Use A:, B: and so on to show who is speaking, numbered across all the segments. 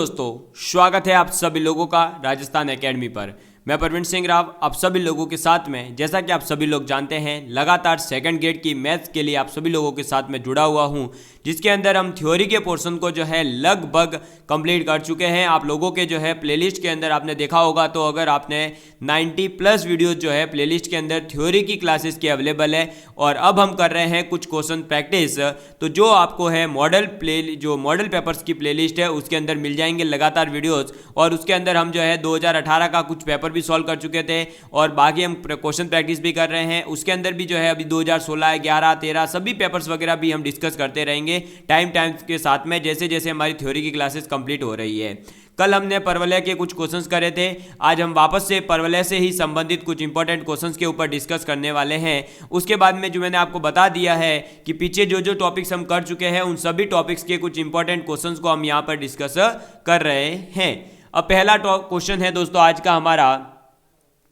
A: दोस्तों, स्वागत है आप सभी लोगों का राजस्थान एकेडमी पर। मैं परवीन सिंह राव आप सभी लोगों के साथ में, जैसा कि आप सभी लोग जानते हैं, लगातार सेकंड ग्रेड की मैथ्स के लिए आप सभी लोगों के साथ में जुड़ा हुआ हूं, जिसके अंदर हम थ्योरी के पोर्शन को जो है लगभग कंप्लीट कर चुके हैं। आप लोगों के जो है प्लेलिस्ट के अंदर आपने देखा होगा, तो अगर आपने 90+ वीडियोज जो है प्लेलिस्ट के अंदर थ्योरी की क्लासेस की अवेलेबल है। और अब हम कर रहे हैं कुछ क्वेश्चन प्रैक्टिस, तो जो आपको है मॉडल पेपर्स की प्लेलिस्ट है उसके अंदर मिल जाएंगे लगातार वीडियोस। और उसके अंदर हम जो है 2018 का कुछ पेपर भी सॉल्व कर चुके थे और बाकी हम क्वेश्चन प्रैक्टिस भी कर रहे हैं। उसके अंदर भी जो है अभी 2016, 11, 13 सभी पेपर्स वगैरह भी हम डिस्कस करते रहेंगे टाइम के साथ में, जैसे जैसे हमारी थ्योरी की क्लासेस कंप्लीट हो रही है। कल हमने परवलय के कुछ क्वेश्चंस करे थे, आज हम वापस से परवलय से ही संबंधित कुछ इंपॉर्टेंट क्वेश्चंस के ऊपर डिस्कस करने वाले हैं। उसके बाद में जो मैंने आपको बता दिया है कि पीछे जो जो टॉपिक्स हम कर चुके हैं उन सभी टॉपिक्स के कुछ इंपॉर्टेंट क्वेश्चंस को हम यहाँ पर डिस्कस कर रहे हैं। अब पहला क्वेश्चन है दोस्तों आज का हमारा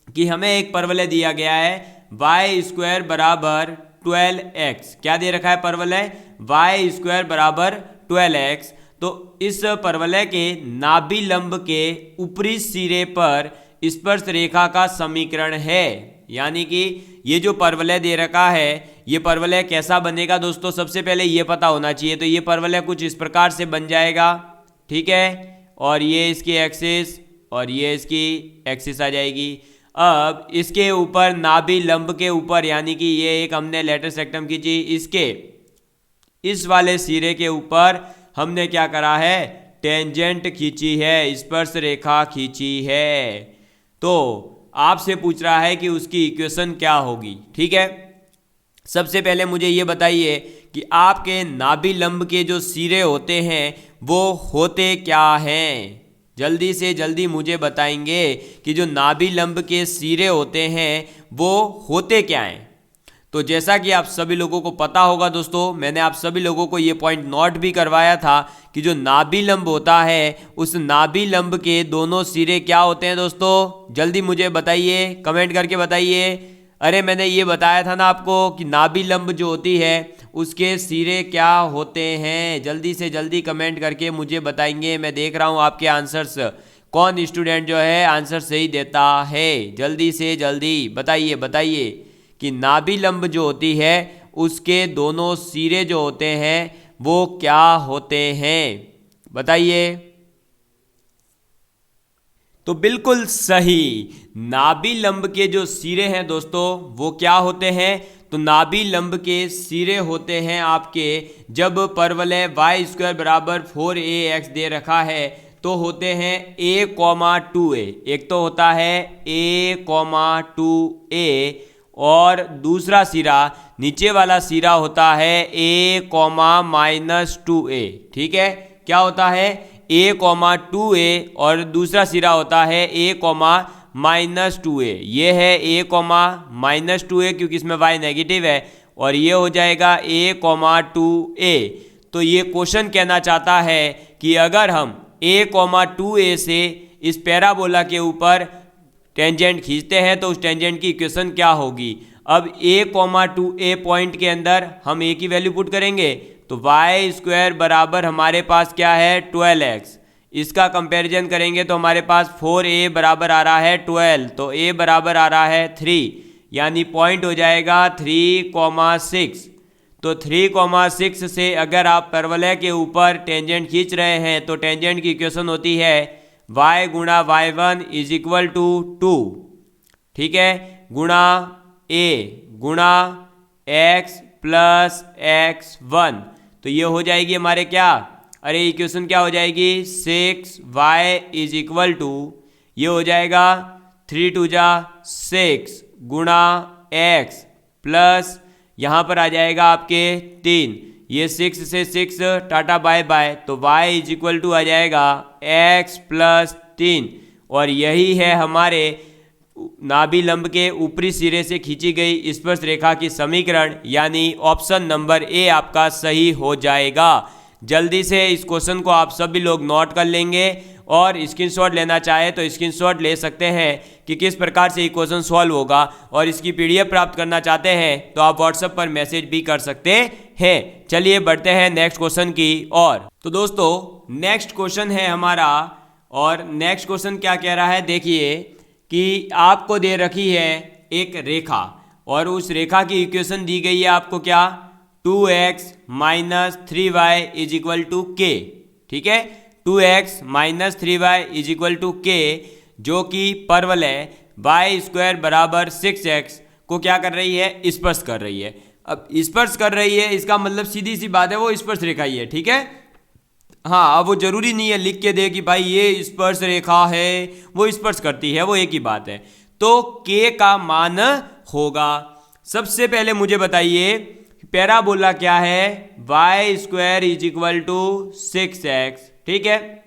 A: कि हमें एक परवलय दिया गया है y² बराबर 12x। क्या दे रखा है परवलय? y² बराबर 12x। तो इस परवलय के नाभि लंब के ऊपरी सिरे पर स्पर्श रेखा का समीकरण है। यानी कि ये जो परवलय दे रखा है, ये परवलय कैसा बनेगा दोस्तों, सबसे पहले ये पता होना चाहिए। तो ये परवलय कुछ इस प्रकार से बन जाएगा, ठीक है, और ये इसकी एक्सिस और ये इसकी एक्सिस आ जाएगी। अब इसके ऊपर नाभि लंब के ऊपर, यानी कि ये एक हमने लेटर सेक्टम खींची, इसके इस वाले सिरे के ऊपर हमने क्या करा है? टेंजेंट खींची है, स्पर्श रेखा खींची है। तो आपसे पूछ रहा है कि उसकी इक्वेशन क्या होगी, ठीक है। सबसे पहले मुझे ये बताइए कि आपके नाभि लंब के जो सिरे होते हैं वो होते क्या हैं? जल्दी से जल्दी मुझे बताएंगे कि जो नाभि लंब के सिरे होते हैं वो होते क्या हैं। तो जैसा कि आप सभी लोगों को पता होगा दोस्तों, मैंने आप सभी लोगों को ये पॉइंट नोट भी करवाया था कि जो नाभि लंब होता है उस नाभि लंब के दोनों सिरे क्या होते हैं दोस्तों? जल्दी मुझे बताइए, कमेंट करके बताइए। अरे मैंने ये बताया था ना आपको कि नाभि लंब जो होती है उसके सिरे क्या होते हैं। जल्दी से जल्दी कमेंट करके मुझे बताएंगे। मैं देख रहा हूँ आपके आंसर्स, कौन स्टूडेंट जो है आंसर सही देता है। जल्दी से जल्दी बताइए बताइए कि नाभि लंब जो होती है उसके दोनों सिरे जो होते हैं वो क्या होते हैं, बताइए। तो बिल्कुल सही, नाभि लंब के जो सिरे हैं दोस्तों वो क्या होते हैं? तो नाभि लंब के सिरे होते हैं आपके, जब परवलय y² बराबर 4ax दे रखा है तो होते हैं a,2a। एक तो होता है a,2a और दूसरा सिरा, नीचे वाला सिरा होता है a,-2a, ठीक है। क्या होता है? a,2a और दूसरा सिरा होता है a,-2a। ये है a,-2a क्योंकि इसमें y नेगेटिव है, और ये हो जाएगा a,-2a। तो ये क्वेश्चन कहना चाहता है कि अगर हम a,-2a से इस पैराबोला के ऊपर टेंजेंट खींचते हैं तो उस टेंजेंट की इक्वेशन क्या होगी। अब a,2a पॉइंट के अंदर हम a की वैल्यू पुट करेंगे तो y² बराबर हमारे पास क्या है? 12x। इसका कंपैरिजन करेंगे तो हमारे पास 4a बराबर आ रहा है 12, तो a बराबर आ रहा है 3, यानी पॉइंट हो जाएगा 3,6। तो 3,6 से अगर आप परवलय के ऊपर टेंजेंट खींच रहे हैं तो टेंजेंट की इक्वेशन होती है y गुणा y1 इज इक्वल टू 2, ठीक है, गुणा a गुणा x प्लस x1। तो ये हो जाएगी हमारे क्या? अरे इक्वेशन क्या हो जाएगी? 6y इज इक्वल टू, ये हो जाएगा 3 2 6 गुणा x प्लस यहाँ पर आ जाएगा आपके 3, ये 6 से 6 टाटा बाय बाय, तो y इज इक्वल टू आ जाएगा x प्लस 3। और यही है हमारे नाभि लंब के ऊपरी सिरे से खींची गई स्पर्श रेखा की समीकरण, यानी ऑप्शन नंबर ए आपका सही हो जाएगा। जल्दी से इस क्वेश्चन को आप सभी लोग नोट कर लेंगे और स्क्रीनशॉट लेना चाहे तो स्क्रीनशॉट ले सकते हैं कि किस प्रकार से इक्वेशन सॉल्व होगा, और इसकी पीडीएफ प्राप्त करना चाहते हैं तो आप व्हाट्सएप पर मैसेज भी कर सकते हैं। चलिए बढ़ते हैं नेक्स्ट क्वेश्चन की ओर। तो दोस्तों नेक्स्ट क्वेश्चन है हमारा, और नेक्स्ट क्वेश्चन क्या कह रहा है, देखिए कि आपको दे रखी है एक रेखा और उस रेखा की इक्वेशन दी गई है आपको क्या, 2x minus 3y is equal to के। ठीक है, 2x minus 3y is equal to के, जो कि परवलय y स्क्वायर बराबर 6x को क्या कर रही है, स्पर्श कर रही है। अब स्पर्श कर रही है इसका मतलब सीधी सी बात है वो स्पर्श रेखा ही है। ठीक है, हाँ, अब वो जरूरी नहीं है लिख के दे कि भाई ये स्पर्श रेखा है, वो स्पर्श करती है, वो एक ही बात है। तो k का मान होगा, सबसे पहले मुझे बताइए पैराबोला क्या है, y square is equal to 6x। ठीक है,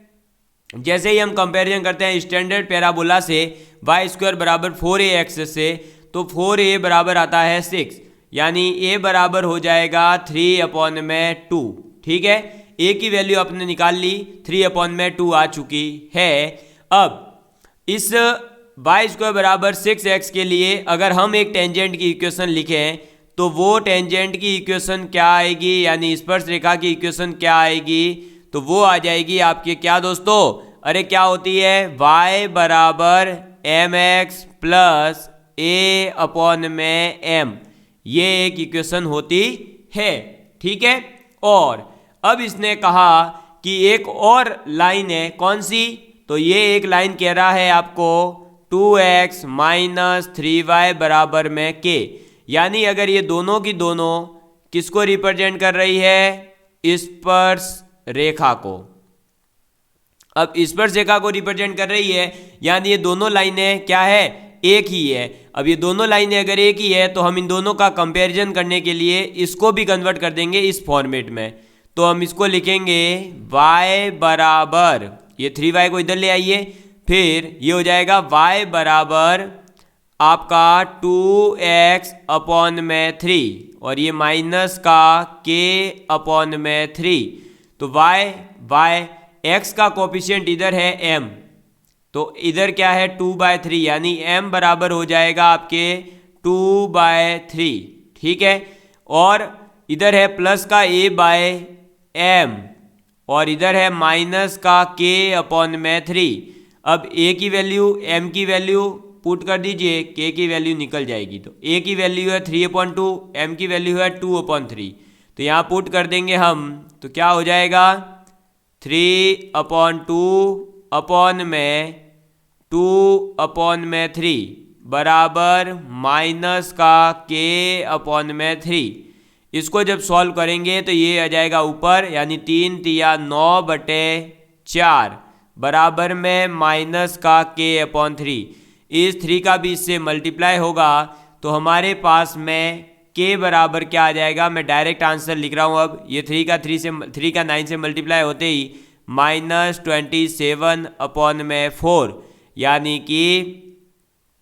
A: जैसे ही हम कंपैरिजन करते हैं स्टैंडर्ड पैराबोला से y स्क्वायर बराबर 4ax से, तो 4a बराबर आता है 6, यानी a बराबर हो जाएगा 3/2। ठीक है, a की वैल्यू आपने निकाल ली, 3/2 आ चुकी है। अब इस y स्क्वायर बराबर 6x के लिए अगर हम एक टेंजेंट की इक्वेशन लिखें तो वो टेंजेंट की इक्वेशन क्या आएगी, यानी स्पर्श रेखा की इक्वेशन क्या आएगी, तो वो आ जाएगी आपके क्या दोस्तों, अरे क्या होती है, y बराबर mx प्लस a/m, ये एक इक्वेशन होती है। ठीक है, और अब इसने कहा कि एक और लाइन है, कौन सी, तो ये एक लाइन कह रहा है आपको 2x माइनस 3y बराबर में k, यानी अगर ये दोनों की दोनों किसको रिप्रेजेंट कर रही है, स्पर्श रेखा को। अब स्पर्श रेखा को रिप्रेजेंट कर रही है यानी ये दोनों लाइनें क्या है, एक ही है। अब ये दोनों लाइनें अगर एक ही है तो हम इन दोनों का कंपैरिजन करने के लिए इसको भी कन्वर्ट कर देंगे इस फॉर्मेट में। तो हम इसको लिखेंगे y बराबर, ये 3y को इधर ले आइए, फिर ये हो जाएगा y बराबर आपका 2x/3 और ये माइनस का k/3। तो y x का कोफिशिएंट इधर है m, तो इधर क्या है 2/3, यानी m बराबर हो जाएगा आपके 2/3। ठीक है, और इधर है प्लस का a/m और इधर है माइनस का k/3। अब a की वैल्यू m की वैल्यू पुट कर दीजिए, k की वैल्यू निकल जाएगी, तो a की वैल्यू है 3/2, m की वैल्यू है 2/3, तो यहाँ पुट कर देंगे हम, तो क्या हो जाएगा 3/2/3 बराबर माइनस का k/3। इसको जब सॉल्व करेंगे तो ये आ जाएगा ऊपर, यानी 3×9/4 बराबर में माइनस का k/3। इस 3 का भी इससे मल्टीप्लाई होगा तो हमारे पास में k बराबर क्या आ जाएगा, मैं डायरेक्ट आंसर लिख रहा हूँ। अब ये 3 का 9 से मल्टीप्लाई होते ही -27/4, यानी कि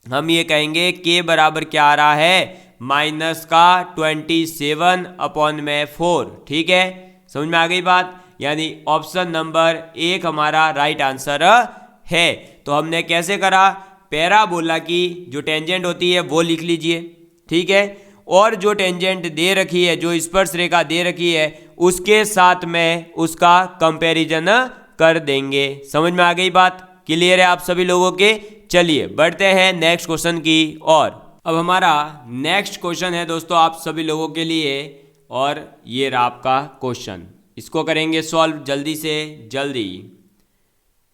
A: हम ये कहेंगे k बराबर क्या आ रहा है, माइनस का 27/4। ठीक है, समझ में आ गई बात, यानी ऑप्शन नंबर 1 हमारा राइट आंसर है। तो हमने कैसे करा, पैराबोला की जो टेंजेंट होती है वो लिख लीजिए। ठीक है, और जो टेंजेंट दे रखी है, जो स्पर्श रेखा दे रखी है, उसके साथ में उसका कंपैरिजन कर देंगे। समझ में आ गई बात, क्लियर है आप सभी लोगों के। चलिए बढ़ते हैं नेक्स्ट क्वेश्चन की ओर। अब हमारा नेक्स्ट क्वेश्चन है दोस्तों आप सभी लोगों के लिए, और ये रहा आपका क्वेश्चन, इसको करेंगे सॉल्व जल्दी से जल्दी।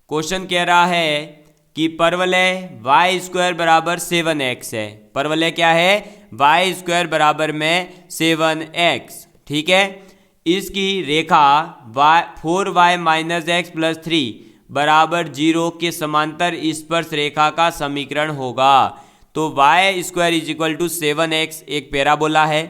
A: क्वेश्चन कह रहा है कि परवलय y स्क्वायर बराबर 7x है। परवलय क्या है, y स्क्वायर बराबर में 7x। ठीक है, इसकी रेखा 4y माइनस x प्लस 3 बराबर 0 के समांतर स्पर्श रेखा का समीकरण होगा। तो y square is equal to 7x एक पैराबोला है।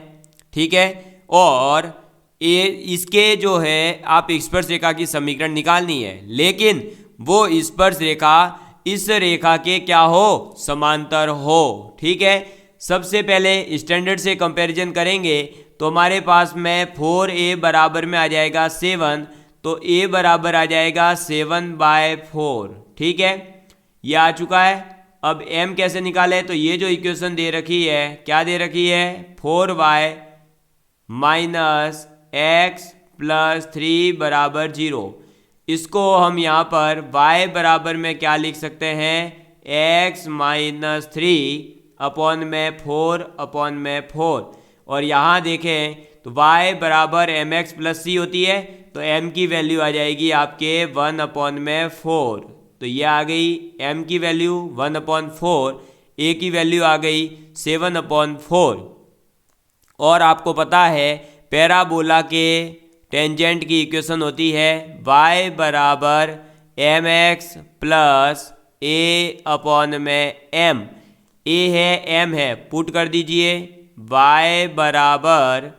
A: ठीक है, और इसके जो है आप स्पर्श रेखा की समीकरण निकालनी है, लेकिन वो स्पर्श रेखा इस रेखा के क्या हो, समांतर हो। ठीक है, सबसे पहले स्टैंडर्ड से कंपैरिजन करेंगे तो हमारे पास में 4a बराबर में आ जाएगा 7, तो a बराबर आ जाएगा 7/4। ठीक है, ये आ चुका है। अब m कैसे निकाले, तो ये जो इक्वेशन दे रखी है, क्या दे रखी है, 4y माइनस एक्स प्लस 3 बराबर 0। इसको हम यहाँ पर y बराबर में क्या लिख सकते हैं, x माइनस 3 अपॉन में 4 और यहाँ देखें तो y बराबर mx प्लस c होती है, तो m की वैल्यू आ जाएगी आपके 1/4। तो ये आ गई m की वैल्यू 1/4, a की वैल्यू आ गई 7/4। और आपको पता है पैराबोला के टेंजेंट की इक्वेशन होती है y बराबर mx प्लस a अपॉन में m। a है m है, पुट कर दीजिए, y बराबर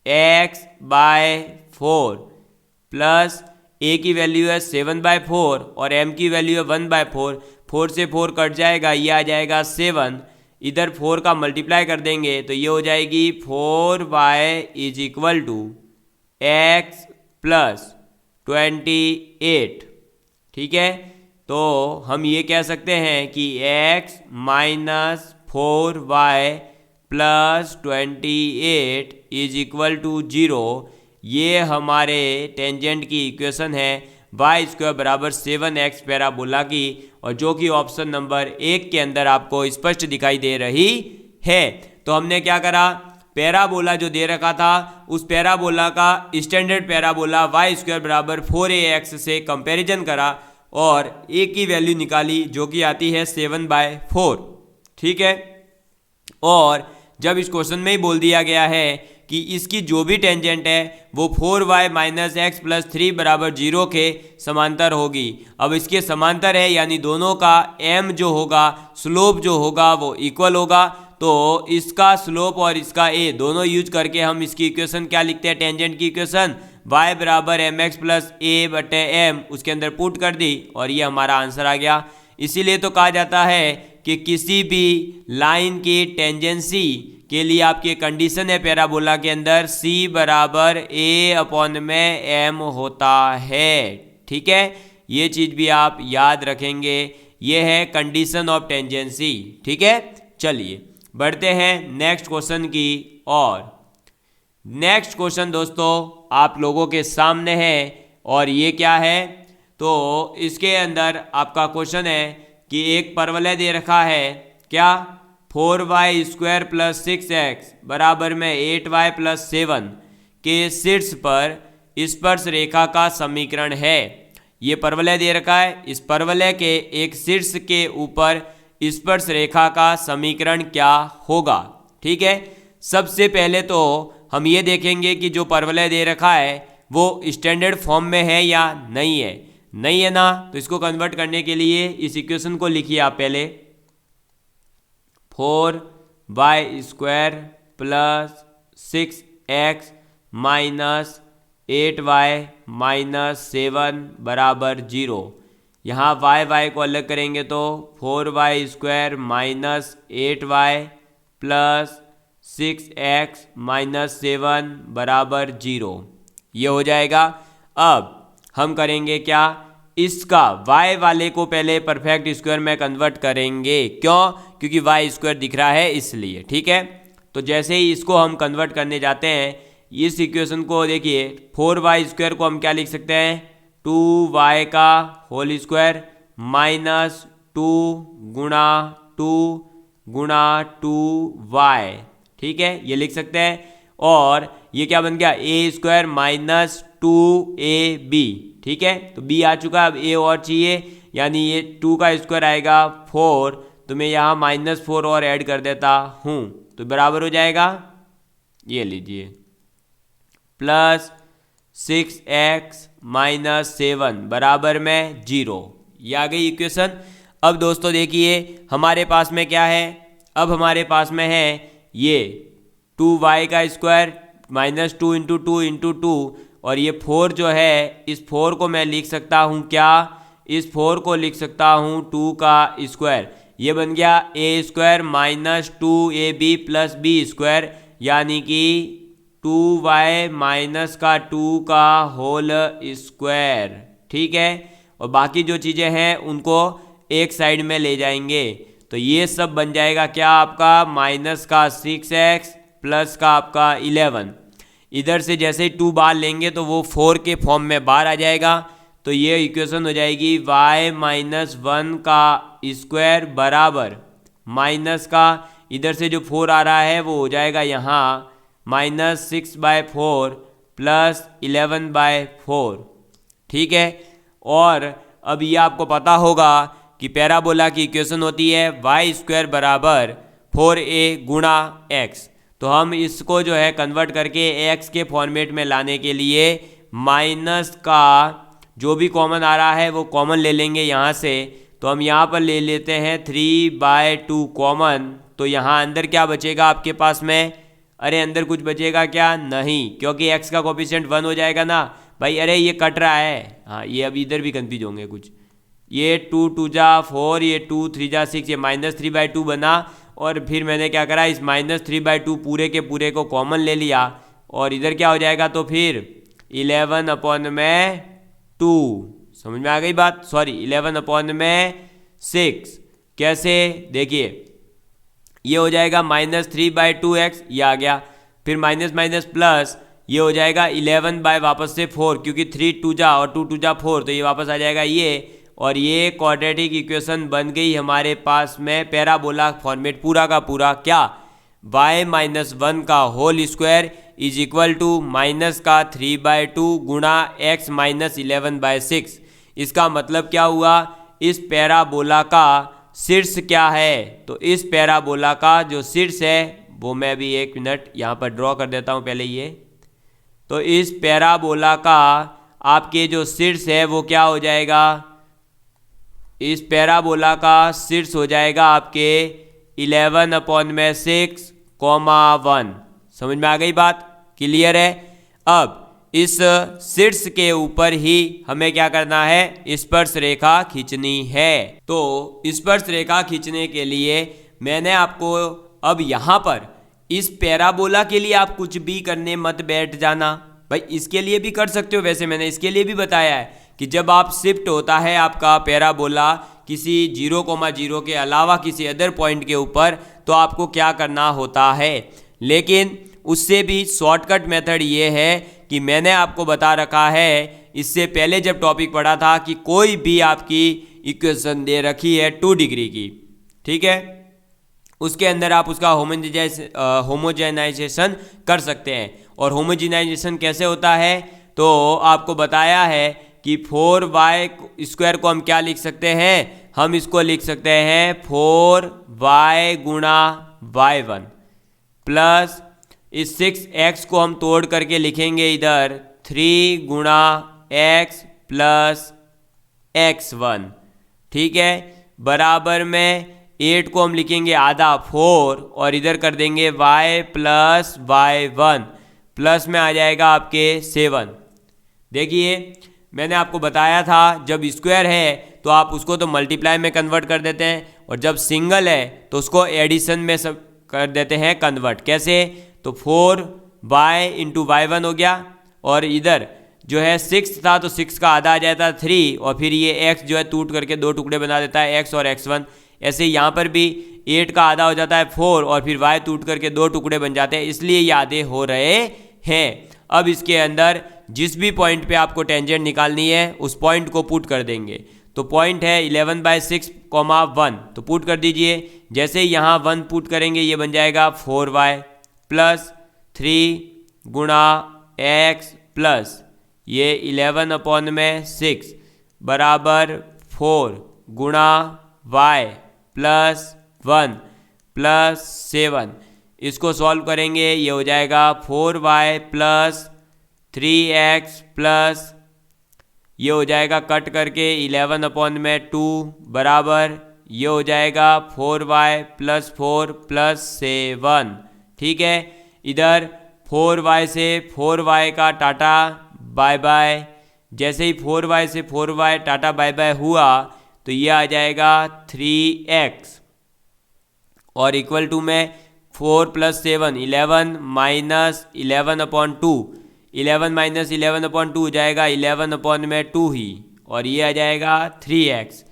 A: x/4 प्लस a की वैल्यू है 7/4 और m की वैल्यू है 1/4। 4 से 4 कट जाएगा, ये आ जाएगा 7। इधर 4 का मल्टीप्लाई कर देंगे तो ये हो जाएगी 4y is equal to x plus 28। ठीक है, तो हम ये कह सकते हैं कि x minus 4y plus 28 is equal to 0। ये हमारे टेंजेंट की इक्वेशन है y² बराबर 7x पैराबोला की, और जो कि ऑप्शन नंबर 1 के अंदर आपको स्पष्ट दिखाई दे रही है। तो हमने क्या करा, पैराबोला जो दे रखा था उस पैराबोला का स्टैंडर्ड पैराबोला y² बराबर 4ax से कंपैरिजन करा और a की वैल्यू निकाली जो कि आती है 7/4। ठीक है, और जब इस क्वेश्चन में ही बोल दिया गया है कि इसकी जो भी टेंजेंट है वो 4y माइनस एक्स प्लस 3 बराबर 0 के समांतर होगी। अब इसके समांतर है यानी दोनों का m जो होगा, स्लोप जो होगा वो इक्वल होगा। तो इसका स्लोप और इसका a दोनों यूज करके हम इसकी इक्वेशन क्या लिखते हैं, टेंजेंट की इक्वेशन y बराबर mx प्लस a/m, उसके अंदर पुट कर दी और ये हमारा आंसर आ गया। इसीलिए तो कहा जाता है कि किसी भी लाइन की टेंजेंसी के लिए आपकी कंडीशन है पैराबोला के अंदर c बराबर a अपॉन में m होता है। ठीक है, ये चीज़ भी आप याद रखेंगे, ये है कंडीशन ऑफ टेंजेंसी। ठीक है, चलिए बढ़ते हैं नेक्स्ट क्वेश्चन की ओर। नेक्स्ट क्वेश्चन दोस्तों आप लोगों के सामने है और ये क्या है, तो इसके अंदर आपका क्वेश्चन है कि एक परवलय दे रखा है, क्या 4y² प्लस 6x बराबर में 8y प्लस 7 के शीर्ष पर स्पर्श रेखा का समीकरण है। ये परवलय दे रखा है, इस परवलय के एक शीर्ष के ऊपर स्पर्श रेखा का समीकरण क्या होगा। ठीक है, सबसे पहले तो हम ये देखेंगे कि जो परवलय दे रखा है वो स्टैंडर्ड फॉर्म में है या नहीं है। नहीं है ना, तो इसको कन्वर्ट करने के लिए इस इक्वेशन को लिखिए आप पहले, 4y² plus 6x minus 8y minus 7 बराबर 0। यहाँ y को अलग करेंगे तो 4y² minus 8y plus 6x minus 7 बराबर 0, ये हो जाएगा। अब हम करेंगे क्या, इसका y वाले को पहले परफेक्ट स्क्वायर में कन्वर्ट करेंगे। क्यों, क्योंकि y² दिख रहा है इसलिए। ठीक है, तो जैसे ही इसको हम कन्वर्ट करने जाते हैं, इस इक्वेशन को देखिए, 4y² को हम क्या लिख सकते हैं, 2y का होल स्क्वायर माइनस 2 गुणा 2 गुणा 2y। ठीक है, ये लिख सकते हैं। और ये क्या बन गया, a² माइनस 2ab। ठीक है, तो b आ चुका, अब a और चाहिए, यानी ये 2 का स्क्वायर आएगा 4, तो मैं यहाँ -4 और ऐड कर देता हूँ तो बराबर हो जाएगा, ये लीजिए, प्लस 6x माइनस 7 बराबर में 0। ये आ गई इक्वेशन। अब दोस्तों देखिए हमारे पास में क्या है, अब हमारे पास में है ये 2y का स्क्वायर माइनस 2 इंटू 2 इंटू 2, और ये 4 जो है, इस 4 को मैं लिख सकता हूँ क्या, इस 4 को लिख सकता हूँ 2 का स्क्वायर। ये बन गया a² minus 2ab plus b square, यानी कि 2y माइनस का 2 का होल स्क्वायर। ठीक है, और बाकी जो चीज़ें हैं उनको एक साइड में ले जाएंगे, तो ये सब बन जाएगा क्या आपका माइनस का 6x प्लस का आपका 11। इधर से जैसे ही 2 बाहर लेंगे तो वो 4 के फॉर्म में बाहर आ जाएगा, तो ये इक्वेशन हो जाएगी y माइनस 1 का स्क्वायर बराबर माइनस का, इधर से जो 4 आ रहा है वो हो जाएगा यहाँ माइनस 6/4 प्लस 11/4। ठीक है, और अब ये आपको पता होगा कि पैराबोला की इक्वेशन होती है वाई स्क्वायर बराबर 4a गुणा x। तो हम इसको जो है कन्वर्ट करके x के फॉर्मेट में लाने के लिए माइनस का जो भी कॉमन आ रहा है वो कॉमन ले लेंगे यहाँ से। तो हम यहाँ पर ले लेते हैं 3/2 कॉमन, तो यहाँ अंदर क्या बचेगा आपके पास में? अरे अंदर कुछ बचेगा क्या? नहीं, क्योंकि x का कोफिशिएंट 1 हो जाएगा ना भाई। अरे ये कट रहा है, हाँ ये अब इधर भी कंफ्यूज होंगे कुछ। ये 2 2 जा 4, ये 2 3 जा 6, ये माइनस 3/2 बना, और फिर मैंने क्या करा, इस माइनस 3/2 पूरे के पूरे को कॉमन ले लिया, और इधर क्या हो जाएगा तो फिर 11/2। समझ में आ गई बात? सॉरी 11/6। कैसे? देखिए ये हो जाएगा माइनस 3/2x, ये आ गया, फिर माइनस माइनस प्लस, ये हो जाएगा 11 वापस से 4, क्योंकि 3 2 जा और 2 2 जा 4, तो ये वापस आ जाएगा ये, और ये क्वाड्रेटिक इक्वेशन बन गई हमारे पास में पैराबोला फॉर्मेट पूरा का पूरा। क्या? y माइनस 1 का whole square is equal to minus का 3/2 गुणा x माइनस 11/6। इसका मतलब क्या हुआ? इस पैराबोला का शीर्ष क्या है? तो इस पैराबोला का जो शीर्ष है वो मैं भी 1 मिनट यहाँ पर ड्रॉ कर देता हूँ पहले ये। तो इस पैराबोला का आपके जो शीर्ष है वो क्या हो जाएगा? इस पैराबोला का शीर्ष हो जाएगा आपके 11/6, 1। समझ में आ गई बात? क्लियर है? अब इस शीर्ष के ऊपर ही हमें क्या करना है? स्पर्श रेखा खींचनी है। तो स्पर्श रेखा खींचने के लिए मैंने आपको अब यहाँ पर इस पैराबोला के लिए आप कुछ भी करने मत बैठ जाना भाई, इसके लिए भी कर सकते हो। वैसे मैंने इसके लिए भी बताया है कि जब आप शिफ्ट होता है आपका पैराबोला किसी 0,0 के अलावा किसी अदर पॉइंट के ऊपर, तो आपको क्या करना होता है। लेकिन उससे भी शॉर्टकट मेथड ये है कि मैंने आपको बता रखा है इससे पहले जब टॉपिक पढ़ा था कि कोई भी आपकी इक्वेशन दे रखी है 2 डिग्री की, ठीक है, उसके अंदर आप उसका होमोजेनाइजेशन कर सकते हैं। और होमोजेनाइजेशन कैसे होता है? तो आपको बताया है कि 4y² को हम क्या लिख सकते हैं? हम इसको लिख सकते हैं 4y गुणा y1 प्लस इस 6x को हम तोड़ करके लिखेंगे इधर 3 गुणा x प्लस x1। ठीक है, बराबर में 8 को हम लिखेंगे आधा 4, और इधर कर देंगे y प्लस y1, प्लस में आ जाएगा आपके 7। देखिए मैंने आपको बताया था जब स्क्वायर है तो आप उसको तो मल्टीप्लाई में कन्वर्ट कर देते हैं, और जब सिंगल है तो उसको एडिशन में सब कर देते हैं कन्वर्ट। कैसे? तो 4y इंटू y1 हो गया, और इधर जो है 6 था तो 6 का आधा आ जाता 3, और फिर ये x जो है टूट करके 2 टुकड़े बना देता है x और x1। ऐसे यहाँ पर भी 8 का आधा हो जाता है 4, और फिर y टूट करके 2 टुकड़े बन जाते हैं, इसलिए ये आधे हो रहे हैं। अब इसके अंदर जिस भी पॉइंट पे आपको टेंजेंट निकालनी है उस पॉइंट को पुट कर देंगे। तो पॉइंट है 11/6, 1, तो पुट कर दीजिए। जैसे ही यहाँ 1 पुट करेंगे ये बन जाएगा 4y प्लस 3 गुणा x प्लस ये 11/6 बराबर 4 गुणा y प्लस 1 प्लस 7। इसको सॉल्व करेंगे, ये हो जाएगा 4y प्लस 3x प्लस ये हो जाएगा कट करके 11/2 बराबर ये हो जाएगा 4y प्लस 4 प्लस 7। ठीक है, इधर 4y से 4y का टाटा बाय बाय, जैसे ही 4y से 4y टाटा बाय बाय हुआ तो ये आ जाएगा 3x, और इक्वल टू में 4 + 7 11 माइनस 11/2, 11 माइनस 11/2 हो जाएगा 11/2 ही, और ये आ जाएगा 3x।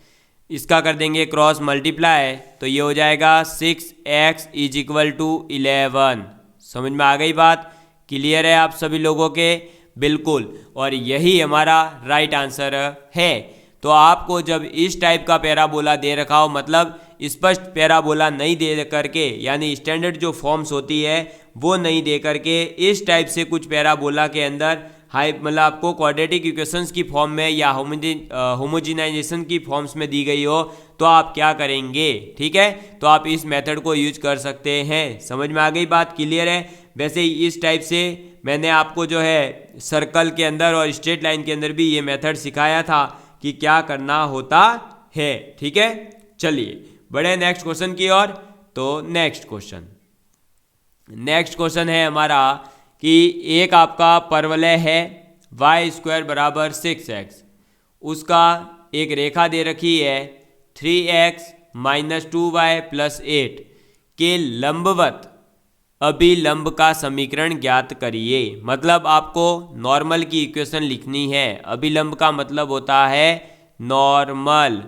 A: इसका कर देंगे क्रॉस मल्टीप्लाई, तो ये हो जाएगा 6x = 11। समझ में आ गई बात? क्लियर है आप सभी लोगों के? बिल्कुल, और यही हमारा राइट आंसर है। तो आपको जब इस टाइप का पैराबोला दे रखा हो, मतलब स्पष्ट पैराबोला नहीं दे करके, यानी स्टैंडर्ड जो फॉर्म्स होती है वो नहीं दे करके, इस टाइप से कुछ पैराबोला के अंदर हाई मतलब आपको क्वाड्रेटिक इक्वेशंस की फॉर्म में या होमोजिनाइजेशन की फॉर्म्स में दी गई हो, तो आप क्या करेंगे? ठीक है, तो आप इस मेथड को यूज कर सकते हैं। समझ में आ गई बात? क्लियर है? वैसे इस टाइप से मैंने आपको जो है सर्कल के अंदर और स्ट्रेट लाइन के अंदर भी ये मेथड सिखाया था कि क्या करना होता है। ठीक है, चलिए बढ़े नेक्स्ट क्वेश्चन की ओर। तो नेक्स्ट क्वेश्चन है हमारा कि एक आपका परवलय है y² = 6x, उसका एक रेखा दे रखी है 3x - 2y + 8 के लंबवत अभिलंब का समीकरण ज्ञात करिए। मतलब आपको नॉर्मल की इक्वेशन लिखनी है। अभिलंब का मतलब होता है नॉर्मल,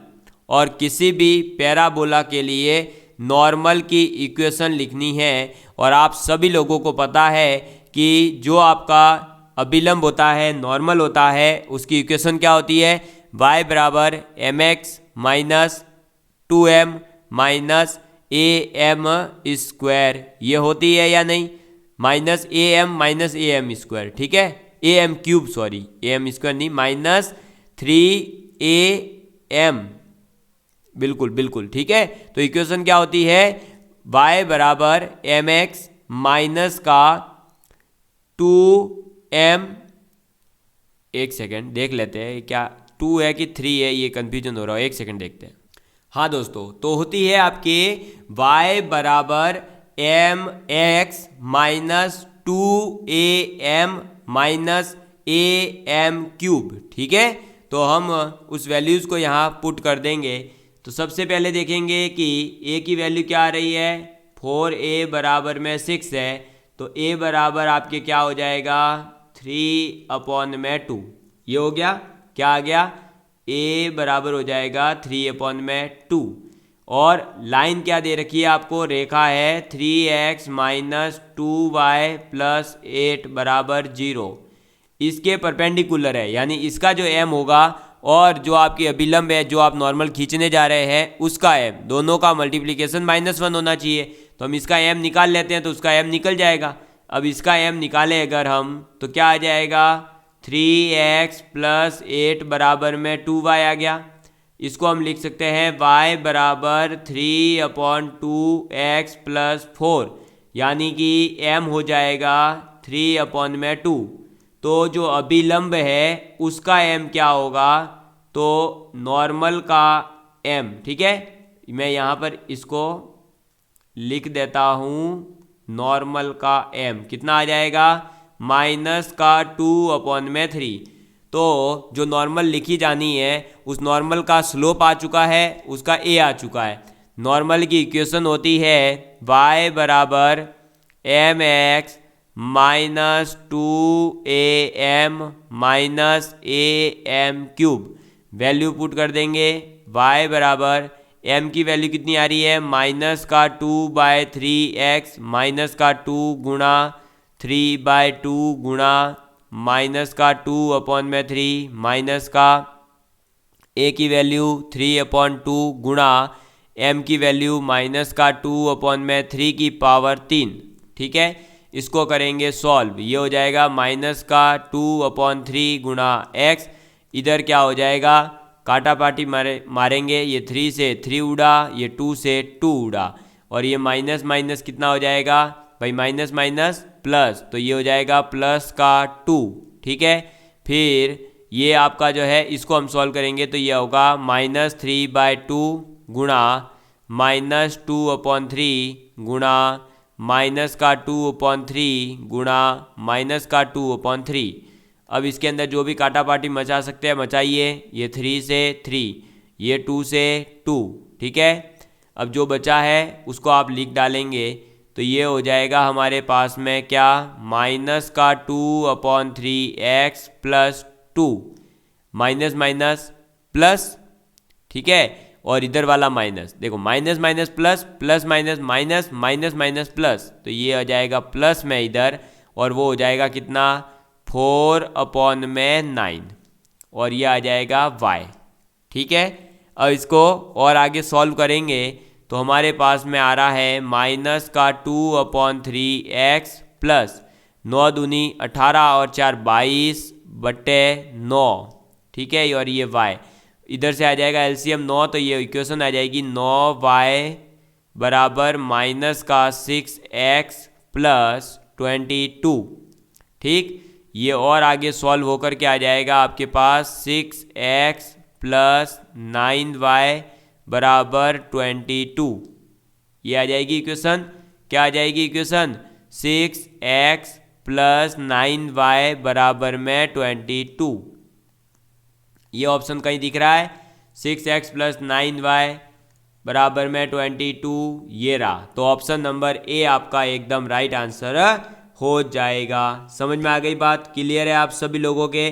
A: और किसी भी पैराबोला के लिए नॉर्मल की इक्वेशन लिखनी है। और आप सभी लोगों को पता है कि जो आपका अभिलंब होता है, नॉर्मल होता है, उसकी इक्वेशन क्या होती है? y = mx - 2m - am², ये होती है या नहीं? -am - am², ठीक है, am³ सॉरी, am² नहीं, -3am, बिल्कुल बिल्कुल ठीक है। तो इक्वेशन क्या होती है? y = mx - 2m, एक सेकेंड देख लेते हैं क्या 2 है कि 3 है, ये कंफ्यूजन हो रहा है, एक सेकेंड देखते हैं। हाँ दोस्तों, तो होती है आपके y = mx - 2am - am³, ठीक है। तो हम उस वैल्यूज़ को यहाँ पुट कर देंगे। तो सबसे पहले देखेंगे कि a की वैल्यू क्या आ रही है? 4a = 6 है, तो a बराबर आपके क्या हो जाएगा? 3/2। ये हो गया, क्या आ गया? a बराबर हो जाएगा 3/2। और लाइन क्या दे रखी है आपको? रेखा है 3x - 2y + 8 = 0। इसके परपेंडिकुलर है, यानी इसका जो m होगा और जो आपकी अभिलंब है, जो आप नॉर्मल खींचने जा रहे हैं, उसका m, दोनों का मल्टीप्लिकेशन -1 होना चाहिए। तो हम इसका m निकाल लेते हैं, तो उसका m निकल जाएगा। अब इसका m निकालें अगर हम, तो क्या आ जाएगा? 3x + 8 = 2y आ गया। इसको हम लिख सकते हैं y = 3/2x + 4, यानी कि m हो जाएगा 3/2। तो जो अभिलंब है उसका m क्या होगा? तो नॉर्मल का m, ठीक है, मैं यहाँ पर इसको लिख देता हूँ। नॉर्मल का m कितना आ जाएगा? -2/3। तो जो नॉर्मल लिखी जानी है, उस नॉर्मल का स्लोप आ चुका है, उसका a आ चुका है। नॉर्मल की इक्वेशन होती है y = mx - 2am - am³। Value put कर देंगे। y बराबर m की वैल्यू कितनी आ रही है? -2/3x -2 गुणा 3/2 गुणा -2/3 a की वैल्यू 3/2 गुणा m की वैल्यू -2/3 की पावर 3, ठीक है। इसको करेंगे सॉल्व, ये हो जाएगा -2/3 गुणा x। इधर क्या हो जाएगा? काटा पाटी मारेंगे, ये 3 से 3 उड़ा, ये 2 से 2 उड़ा, और ये माइनस माइनस कितना हो जाएगा भाई? माइनस माइनस प्लस, तो ये हो जाएगा +2, ठीक है। फिर ये आपका जो है, इसको हम सॉल्व करेंगे तो ये होगा -3/2 गुणा -2/3 गुणा -2/3 गुणा -2/3। अब इसके अंदर जो भी काटा पाटी मचा सकते हैं मचाइए। ये 3 से 3, ये 2 से 2, ठीक है। अब जो बचा है उसको आप लिख डालेंगे, तो तो ये हो जाएगा हमारे पास में क्या, -2/3x plus 2, minus minus plus, ठीक है, और इधर वाला माइनस, देखो minus minus plus, plus minus minus, minus minus plus, तो ये आ जाएगा प्लस में इधर, और वो हो जाएगा कितना, 4/9, और ये आ जाएगा y, ठीक है। अब इसको और आगे सॉल्व करेंगे तो हमारे पास में आ रहा है -2/3x प्लस 9 दूनी 18 और 4 22/9, ठीक है, और ये y इधर से आ जाएगा एलसीएम 9, तो ये इक्वेशन आ जाएगी 9y बराबर -6x प्लस 22, ठीक। ये और आगे सॉल्व होकर के आ जाएगा आपके पास 6x प्लस 9y बराबर 22, ये आ जाएगी इक्वेशन, क्या आ जाएगी इक्वेशन, 6x प्लस 9y बराबर में 22, ये ऑप्शन कहीं दिख रहा है, 6x प्लस 9y बराबर में 22, ये रहा, तो ऑप्शन नंबर ए आपका एकदम राइट आंसर हो जाएगा। समझ में आ गई बात, क्लियर है आप सभी लोगों के,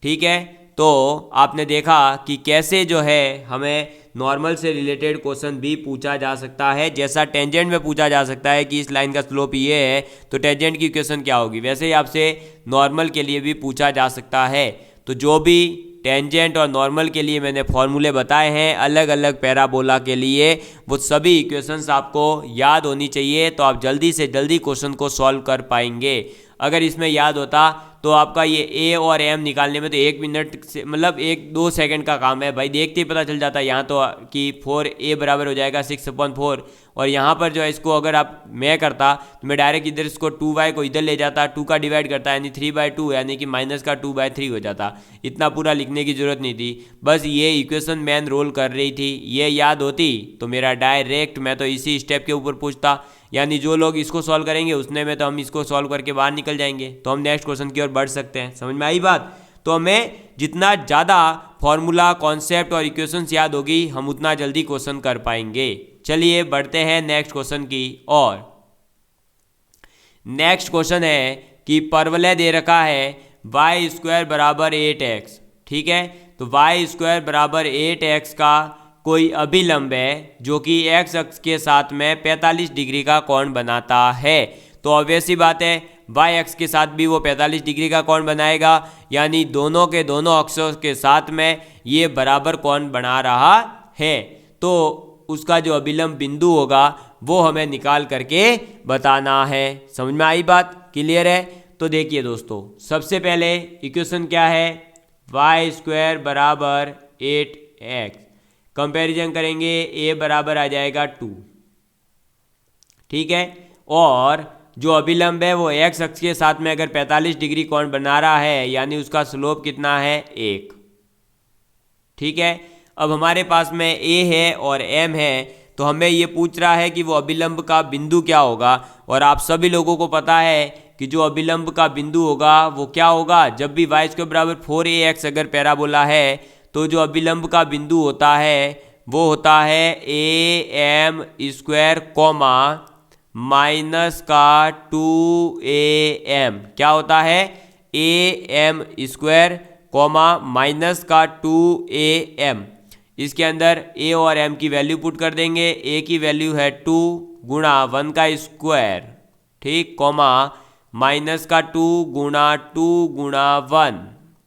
A: ठीक है। तो आपने देखा कि कैसे जो है हमें नॉर्मल से रिलेटेड क्वेश्चन भी पूछा जा सकता है, जैसा टेंजेंट में पूछा जा सकता है कि इस लाइन का स्लोप ये है तो टेंजेंट की इक्वेशन क्या होगी, वैसे ही आपसे नॉर्मल के लिए भी पूछा जा सकता है। तो जो भी टेंजेंट और नॉर्मल के लिए मैंने फॉर्मूले बताए हैं अलग अलग पैराबोला के लिए, वो सभी इक्वेशंस आपको याद होनी चाहिए, तो आप जल्दी से जल्दी क्वेश्चन को सॉल्व कर पाएंगे। अगर इसमें याद होता तो आपका ये ए और एम निकालने में तो 1 मिनट से मतलब 1-2 सेकंड का काम है भाई, देखते ही पता चल जाता है यहाँ तो कि 4a बराबर हो जाएगा 6/4, और यहाँ पर जो है इसको अगर आप मैं करता तो मैं डायरेक्ट इधर इसको 2y को इधर ले जाता, 2 का डिवाइड करता यानी 3/2 यानी कि माइनस का 2/3 हो जाता, इतना पूरा लिखने की जरूरत नहीं थी, बस ये इक्वेशन मैन रोल कर रही थी, ये याद होती तो मेरा डायरेक्ट मैं तो इसी स्टेप के ऊपर पूछता, यानी जो लोग इसको सॉल्व करेंगे उसने में तो हम इसको सॉल्व करके बाहर निकल जाएंगे, तो हम नेक्स्ट क्वेश्चन की ओर बढ़ सकते हैं। समझ में आई बात, तो हमें जितना ज़्यादा फॉर्मूला कॉन्सेप्ट और इक्वेशंस याद होगी हम उतना जल्दी क्वेश्चन कर पाएंगे। चलिए बढ़ते हैं नेक्स्ट क्वेश्चन की ओर। नेक्स्ट क्वेश्चन है कि परवलय दे रखा है y² बराबर 8x, ठीक है, तो y² बराबर 8x का कोई अभिलंब है जो कि x अक्ष के साथ में 45 डिग्री का कोण बनाता है, तो ऑब्वियस सी बात है y अक्ष के साथ भी वो 45 डिग्री का कोण बनाएगा, यानी दोनों के दोनों अक्षों के साथ में ये बराबर कोण बना रहा है, तो उसका जो अभिलंब बिंदु होगा वो हमें निकाल करके बताना है। समझ में आई बात, क्लियर है। तो देखिए दोस्तों, सबसे पहले इक्वेशन क्या है, y² बराबर 8x, कंपैरिजन करेंगे a बराबर आ जाएगा 2, ठीक है, और जो अभिलंब है वो x अक्ष के साथ में अगर 45 डिग्री कोण बना रहा है यानी उसका स्लोप कितना है 1, ठीक है। अब हमारे पास में a है और m है, तो हमें ये पूछ रहा है कि वो अभिलंब का बिंदु क्या होगा, और आप सभी लोगों को पता है कि जो अभिलंब का बिंदु होगा वो क्या होगा, जब भी y² बराबर 4ax अगर पैराबोला है तो जो अभिलंब का बिंदु होता है वो होता है am² कॉमा माइनस का 2am, क्या होता है am² कॉमा माइनस का 2am, इसके अंदर a और m की वैल्यू पुट कर देंगे, a की वैल्यू है 2 गुणा 1 का स्क्वायर, ठीक, कॉमा माइनस का 2 गुणा 2 गुणा 1,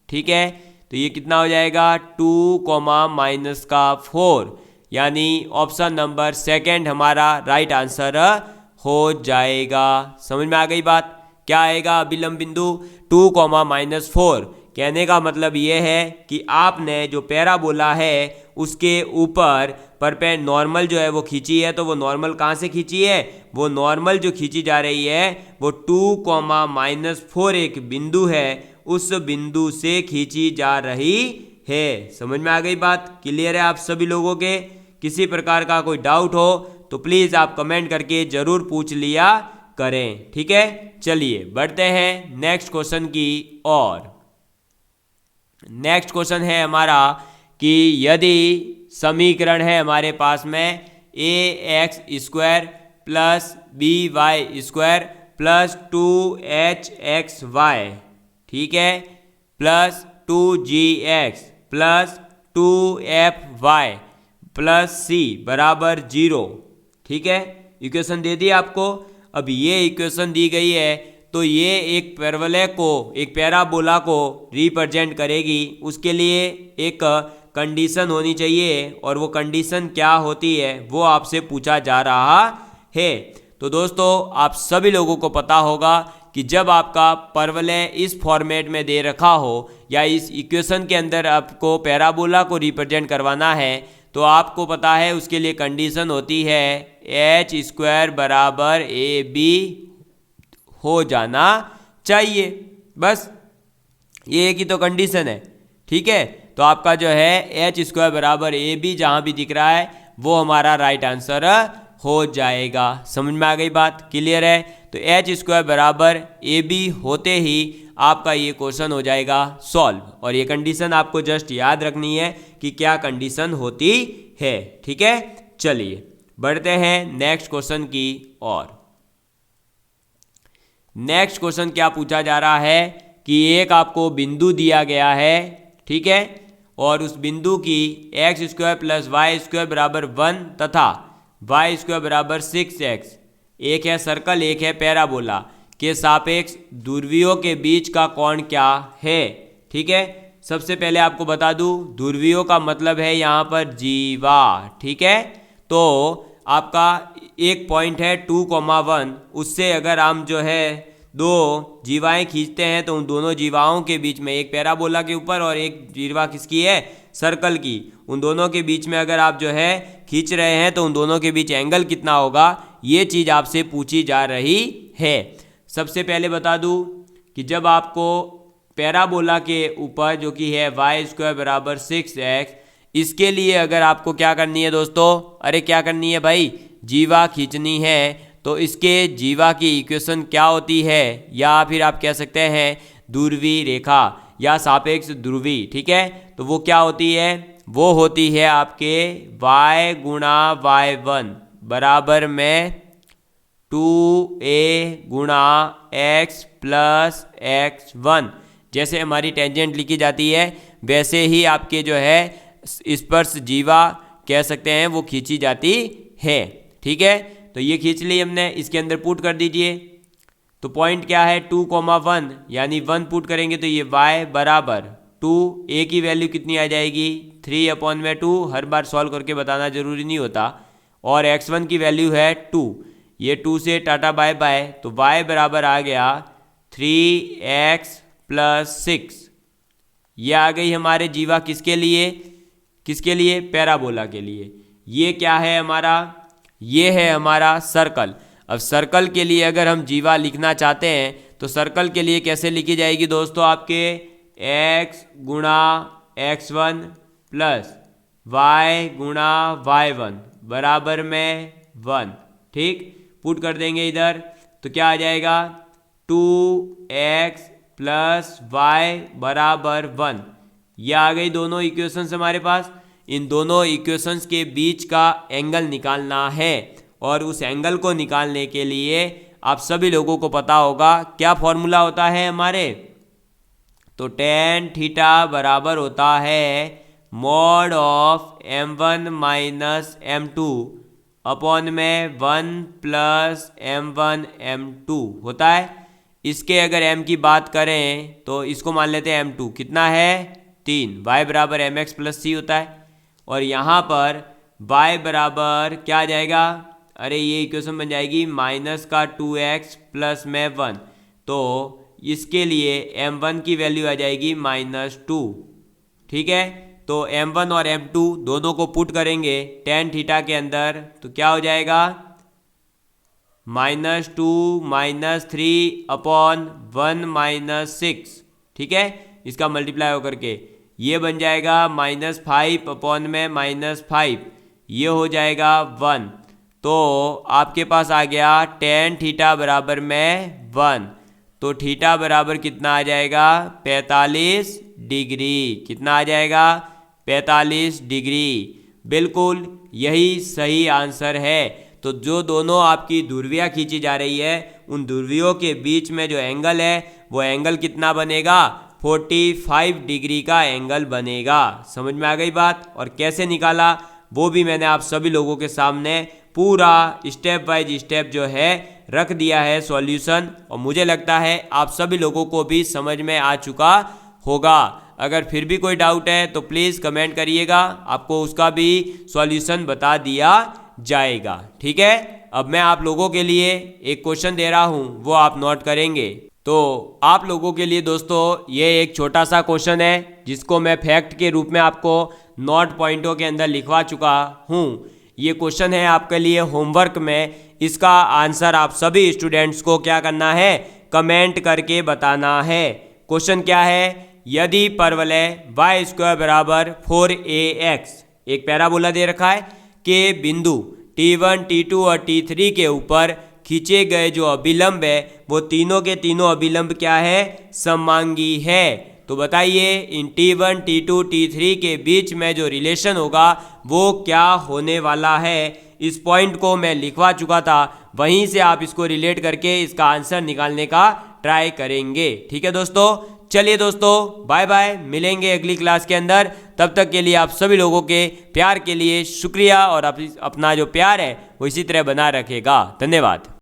A: ठीक है, तो ये कितना हो जाएगा 2 कॉमा माइनस का 4, यानी ऑप्शन नंबर सेकंड हमारा राइट आंसर हो जाएगा। समझ में आ गई बात, क्या आएगा अभिलंब बिंदु 2 कॉमा माइनस 4, कहने का मतलब ये है कि आपने जो पैराबोला है उसके ऊपर परपेंडिकुलर नॉर्मल जो है वो खींची है, तो वो नॉर्मल कहाँ से खींची है, वो नॉर्मल जो खींची जा रही है वो 2 कॉमा माइनस 4 एक बिंदु है, उस बिंदु से खींची जा रही है। समझ में आ गई बात, क्लियर है आप सभी लोगों के। किसी प्रकार का कोई डाउट हो तो प्लीज़ आप कमेंट करके ज़रूर पूछ लिया करें, ठीक है। चलिए बढ़ते हैं नेक्स्ट क्वेश्चन की ओर। नेक्स्ट क्वेश्चन है हमारा कि यदि समीकरण है हमारे पास में ax² plus B Y square plus 2hxy, ठीक है, plus 2gx plus 2fy plus c बराबर 0, ठीक है। इक्वेशन दे दी आपको। अब ये इक्वेशन दी गई है तो ये एक पैराबोला को, एक पैराबोला को रिप्रेजेंट करेगी। उसके लिए एक कंडीशन होनी चाहिए और वो कंडीशन क्या होती है वो आपसे पूछा जा रहा है। तो दोस्तों आप सभी लोगों को पता होगा कि जब आपका पैराबोला इस फॉर्मेट में दे रखा हो या इस इक्वेशन के अंदर आपको पैराबोला को रिप्रेजेंट करवाना है तो आपको पता है उसके लिए कंडीशन होती है एच स्क्वायर बराबर ए बी हो जाना चाहिए। बस ये एक ही तो कंडीशन है, ठीक है। तो आपका जो है एच स्क्वायर बराबर ए बी जहाँ भी दिख रहा है वो हमारा राइट आंसर हो जाएगा। समझ में आ गई बात? क्लियर है? तो एच स्क्वायर बराबर ए बी होते ही आपका ये क्वेश्चन हो जाएगा सॉल्व। और ये कंडीशन आपको जस्ट याद रखनी है कि क्या कंडीशन होती है, ठीक है। चलिए बढ़ते हैं नेक्स्ट क्वेश्चन की ओर। नेक्स्ट क्वेश्चन क्या पूछा जा रहा है कि एक आपको बिंदु दिया गया है, ठीक है, और उस बिंदु की X square plus Y square बराबर 1 तथा वाई स्क्वायर बराबर 6x, एक है सर्कल एक है पैराबोला, के सापेक्ष ध्रुवियों के बीच का कोण क्या है, ठीक है। सबसे पहले आपको बता दूं ध्रुवियों का मतलब है यहाँ पर जीवा, ठीक है। तो आपका एक पॉइंट है 2,1, उससे अगर हम जो है दो जीवाएं खींचते हैं तो उन दोनों जीवाओं के बीच में, एक पैराबोला के ऊपर और एक जीवा किसकी है, सर्कल की, उन दोनों के बीच में अगर आप जो है खींच रहे हैं तो उन दोनों के बीच एंगल कितना होगा, ये चीज़ आपसे पूछी जा रही है। सबसे पहले बता दूं कि जब आपको पैराबोला के ऊपर जो कि है वाई स्क्वायर बराबर 6x, इसके लिए अगर आपको क्या करनी है दोस्तों, अरे क्या करनी है भाई, जीवा खींचनी है, तो इसके जीवा की इक्वेशन क्या होती है, या फिर आप कह सकते हैं ध्रुवी रेखा या सापेक्ष ध्रुवी, ठीक है। तो वो क्या होती है, वो होती है आपके y गुणा y1 बराबर में 2a गुणा x प्लस x1। जैसे हमारी टेंजेंट लिखी जाती है वैसे ही आपके जो है स्पर्श जीवा कह सकते हैं वो खींची जाती है, ठीक है। तो ये खींच ली हमने, इसके अंदर पुट कर दीजिए। तो पॉइंट क्या है 2,1 यानी 1 पुट करेंगे तो ये y बराबर 2, a की वैल्यू कितनी आ जाएगी 3/2, हर बार सॉल्व करके बताना जरूरी नहीं होता, और x1 की वैल्यू है 2, ये 2 से टाटा बाय बाय, तो y बराबर आ गया 3x प्लस 6। ये आ गई हमारे जीवा किसके लिए, किसके लिए, पैराबोला के लिए। ये क्या है हमारा, ये है हमारा सर्कल। अब सर्कल के लिए अगर हम जीवा लिखना चाहते हैं तो सर्कल के लिए कैसे लिखी जाएगी दोस्तों, आपके x गुणा x1 प्लस y गुणा y1 बराबर में 1, ठीक। पुट कर देंगे इधर तो क्या आ जाएगा 2x प्लस y बराबर 1। ये आ गई दोनों इक्वेशंस हमारे पास। इन दोनों इक्वेशंस के बीच का एंगल निकालना है, और उस एंगल को निकालने के लिए आप सभी लोगों को पता होगा क्या फॉर्मूला होता है हमारे, तो tan थीटा बराबर होता है mod of m1 minus m2 upon में 1 प्लस m1 m2 होता है। इसके अगर m की बात करें तो इसको मान लेते हैं m2 कितना है 3, y बराबर mx प्लस c होता है, और यहाँ पर y बराबर क्या आ जाएगा, अरे ये इक्वेशन बन जाएगी माइनस का 2x प्लस में 1, तो इसके लिए m1 की वैल्यू आ जाएगी -2, ठीक है। तो m1 और m2 दोनों को पुट करेंगे tan थीटा के अंदर तो क्या हो जाएगा -2 -3 अपॉन 1 -6, ठीक है। इसका मल्टीप्लाई होकर के ये बन जाएगा -5 अपॉन में -5, ये हो जाएगा 1। तो आपके पास आ गया tan थीटा बराबर में 1, तो थीटा बराबर कितना आ जाएगा 45 डिग्री, कितना आ जाएगा 45 डिग्री। बिल्कुल यही सही आंसर है। तो जो दोनों आपकी धुर्वियाँ खींची जा रही है उन धुर्वियों के बीच में जो एंगल है वो एंगल कितना बनेगा, 45 डिग्री का एंगल बनेगा। समझ में आ गई बात। और कैसे निकाला वो भी मैंने आप सभी लोगों के सामने पूरा स्टेप बाय स्टेप जो है रख दिया है सॉल्यूशन, और मुझे लगता है आप सभी लोगों को भी समझ में आ चुका होगा। अगर फिर भी कोई डाउट है तो प्लीज़ कमेंट करिएगा, आपको उसका भी सॉल्यूशन बता दिया जाएगा। ठीक है, अब मैं आप लोगों के लिए एक क्वेश्चन दे रहा हूँ, वो आप नोट करेंगे। तो आप लोगों के लिए दोस्तों ये एक छोटा सा क्वेश्चन है जिसको मैं फैक्ट के रूप में आपको नोट पॉइंटों के अंदर लिखवा चुका हूँ। ये क्वेश्चन है आपके लिए होमवर्क में, इसका आंसर आप सभी स्टूडेंट्स को क्या करना है, कमेंट करके बताना है। क्वेश्चन क्या है, यदि परवलय y² बराबर 4ax, एक पैराबोला दे रखा है, के बिंदु T1, T2 और T3 के ऊपर खींचे गए जो अभिलंब है वो तीनों के तीनों अभिलंब क्या है, सममांगी है। तो बताइए इन T1, T2, T3 के बीच में जो रिलेशन होगा वो क्या होने वाला है। इस पॉइंट को मैं लिखवा चुका था, वहीं से आप इसको रिलेट करके इसका आंसर निकालने का ट्राई करेंगे। ठीक है दोस्तों, चलिए दोस्तों बाय बाय, मिलेंगे अगली क्लास के अंदर। तब तक के लिए आप सभी लोगों के प्यार के लिए शुक्रिया, और अपना जो प्यार है वो इसी तरह बना रखेगा। धन्यवाद।